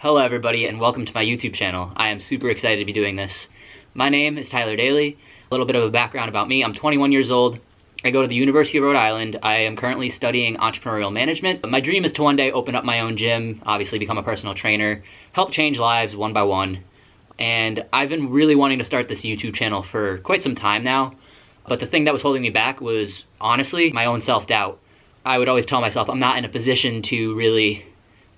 Hello everybody and welcome to my YouTube channel. I am super excited to be doing this. My name is Tyler Daly. A little bit of a background about me. I'm 21 years old. I go to the University of Rhode Island. I am currently studying entrepreneurial management. My dream is to one day open up my own gym, obviously become a personal trainer, help change lives one by one. And I've been really wanting to start this YouTube channel for quite some time now. But the thing that was holding me back was, honestly, my own self-doubt. I would always tell myself I'm not in a position to really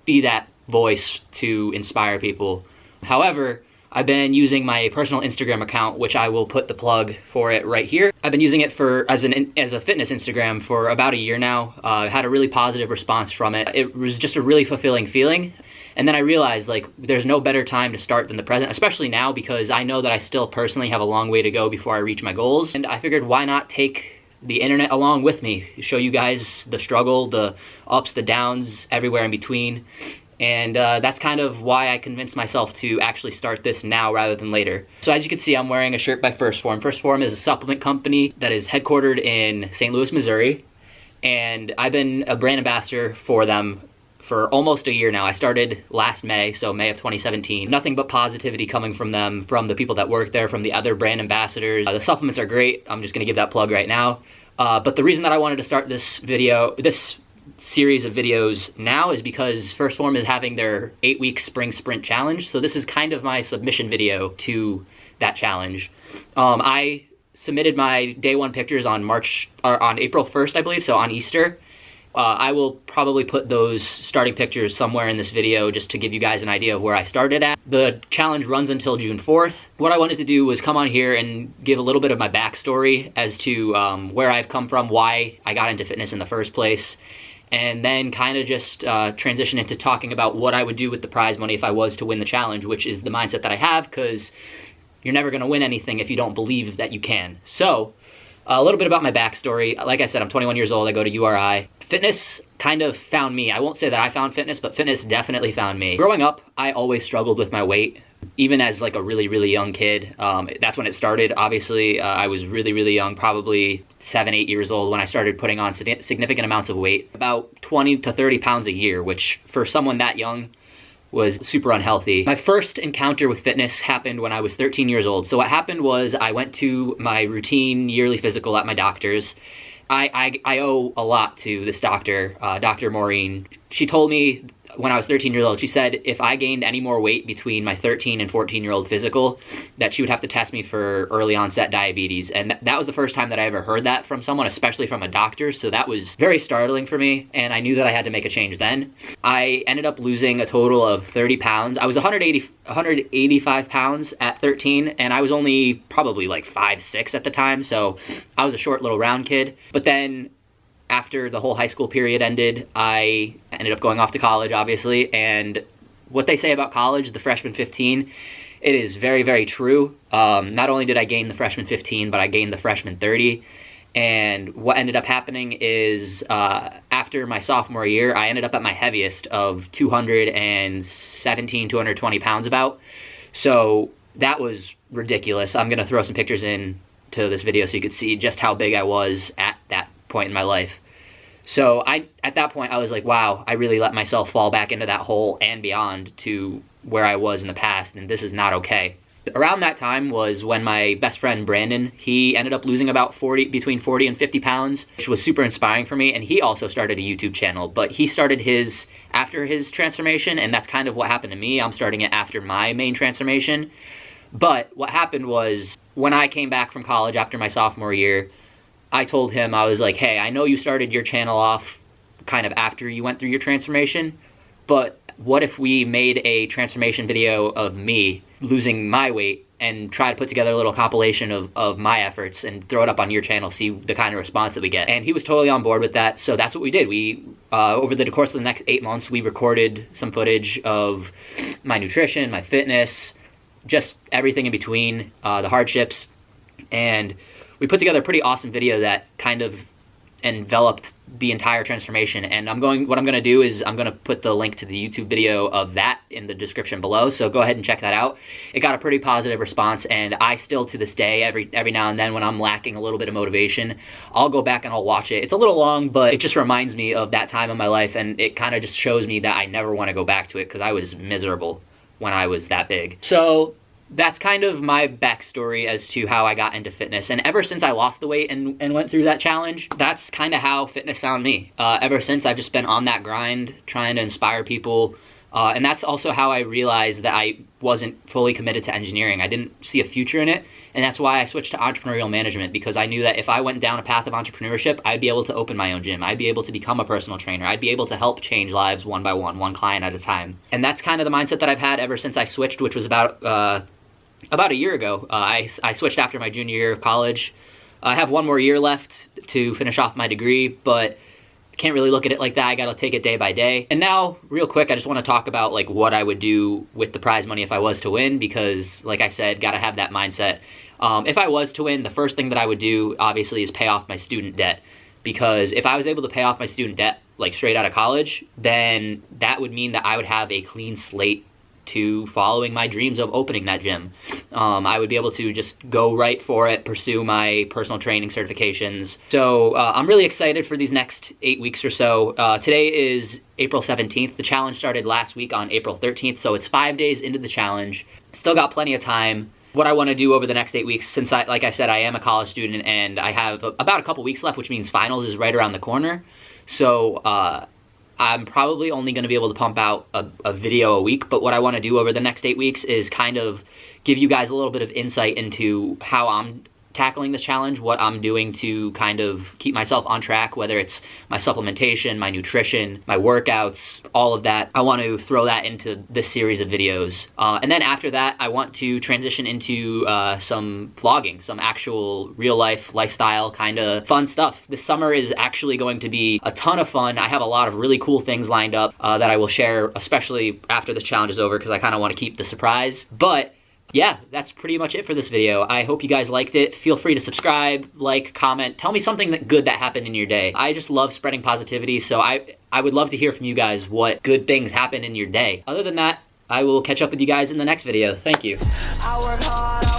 be that voice to inspire people. However, I've been using my personal Instagram account, which I will put the plug for it right here. I've been using it as a fitness Instagram for about a year now. Had a really positive response from it. It was just a really fulfilling feeling. And then I realized, like, there's no better time to start than the present, especially now because I know that I still personally have a long way to go before I reach my goals. And I figured, why not take the internet along with me, show you guys the struggle, the ups, the downs, everywhere in between. And that's kind of why I convinced myself to actually start this now rather than later. So as you can see, I'm wearing a shirt by Phorm. Phorm is a supplement company that is headquartered in St. Louis, Missouri. And I've been a brand ambassador for them for almost a year now. I started last May, so May of 2017. Nothing but positivity coming from them, from the people that work there, from the other brand ambassadors. The supplements are great. I'm just gonna give that plug right now. But the reason that I wanted to start this series of videos now is because Phorm is having their 8-week spring sprint challenge. So this is kind of my submission video to that challenge. I submitted my day one pictures on April 1st, I believe, so on Easter. I will probably put those starting pictures somewhere in this video just to give you guys an idea of where I started at. The challenge runs until June 4th. What I wanted to do was come on here and give a little bit of my backstory as to where I've come from, why I got into fitness in the first place, and then kind of just transition into talking about what I would do with the prize money if I was to win the challenge, which is the mindset that I have, because you're never going to win anything if you don't believe that you can. So, a little bit about my backstory. Like I said, I'm 21 years old. I go to URI. Fitness kind of found me. I won't say that I found fitness, but fitness definitely found me. Growing up, I always struggled with my weight. Even as like a really, really young kid. That's when it started. Obviously, I was really, really young, probably 7, 8 years old when I started putting on significant amounts of weight. About 20 to 30 pounds a year, which for someone that young was super unhealthy. My first encounter with fitness happened when I was 13 years old. So what happened was I went to my routine yearly physical at my doctor's. I owe a lot to this doctor, Dr. Maureen. She told me when I was 13 years old, she said if I gained any more weight between my 13 and 14-year-old physical, that she would have to test me for early onset diabetes. And that was the first time that I ever heard that from someone, especially from a doctor. So that was very startling for me. And I knew that I had to make a change then. I ended up losing a total of 30 pounds. I was 185 pounds at 13, and I was only probably like 5'6" at the time. So I was a short little round kid. But then after the whole high school period ended, I ended up going off to college, obviously, and what they say about college, the freshman 15, it is very, very true. Not only did I gain the freshman 15, but I gained the freshman 30, and what ended up happening is after my sophomore year, I ended up at my heaviest of 217, 220 pounds about, so that was ridiculous. I'm going to throw some pictures in to this video so you could see just how big I was at that point in my life. So at that point I was like, wow, I really let myself fall back into that hole and beyond to where I was in the past, and this is not okay. Around that time was when my best friend Brandon, he ended up losing about between 40 and 50 pounds, which was super inspiring for me, and he also started a YouTube channel, but he started his after his transformation, and that's kind of what happened to me. I'm starting it after my main transformation. But what happened was when I came back from college after my sophomore year, I told him, I was like, hey, I know you started your channel off kind of after you went through your transformation, but what if we made a transformation video of me losing my weight and try to put together a little compilation of my efforts and throw it up on your channel, see the kind of response that we get. And he was totally on board with that, so that's what we did. We, over the course of the next 8 months, we recorded some footage of my nutrition, my fitness, just everything in between, the hardships, and we put together a pretty awesome video that kind of enveloped the entire transformation. And what I'm going to do is I'm going to put the link to the YouTube video of that in the description below, so go ahead and check that out. It got a pretty positive response, and I still to this day, every now and then when I'm lacking a little bit of motivation, I'll go back and I'll watch it. It's a little long, but it just reminds me of that time in my life, and it kind of just shows me that I never want to go back to it because I was miserable when I was that big. So that's kind of my backstory as to how I got into fitness. And ever since I lost the weight and went through that challenge, that's kind of how fitness found me. Ever since, I've just been on that grind, trying to inspire people. And that's also how I realized that I wasn't fully committed to engineering. I didn't see a future in it. And that's why I switched to entrepreneurial management, because I knew that if I went down a path of entrepreneurship, I'd be able to open my own gym. I'd be able to become a personal trainer. I'd be able to help change lives one by one client at a time. And that's kind of the mindset that I've had ever since I switched, which was about a year ago. I switched after my junior year of college. I have one more year left to finish off my degree, but I can't really look at it like that. I gotta take it day by day. And now, real quick, I just want to talk about like what I would do with the prize money if I was to win, because like I said, gotta have that mindset. If I was to win, the first thing that I would do, obviously, is pay off my student debt. Because if I was able to pay off my student debt, like straight out of college, then that would mean that I would have a clean slate to following my dreams of opening that gym. I would be able to just go right for it, pursue my personal training certifications. So I'm really excited for these next 8 weeks or so. Today is April 17th. The challenge started last week on April 13th, so it's 5 days into the challenge. Still got plenty of time. What I want to do over the next 8 weeks, since like I said, I am a college student and I have about a couple weeks left, which means finals is right around the corner. So I'm probably only going to be able to pump out a video a week, but what I want to do over the next 8 weeks is kind of give you guys a little bit of insight into how I'm tackling this challenge, what I'm doing to kind of keep myself on track, whether it's my supplementation, my nutrition, my workouts, all of that. I want to throw that into this series of videos. And then after that, I want to transition into some vlogging, some actual real life lifestyle kind of fun stuff. This summer is actually going to be a ton of fun. I have a lot of really cool things lined up that I will share, especially after this challenge is over, because I kind of want to keep the surprise. But yeah, that's pretty much it for this video. I hope you guys liked it. Feel free to subscribe, like, comment. Tell me something good that happened in your day. I just love spreading positivity, so I would love to hear from you guys what good things happened in your day. Other than that, I will catch up with you guys in the next video. Thank you. I work hard.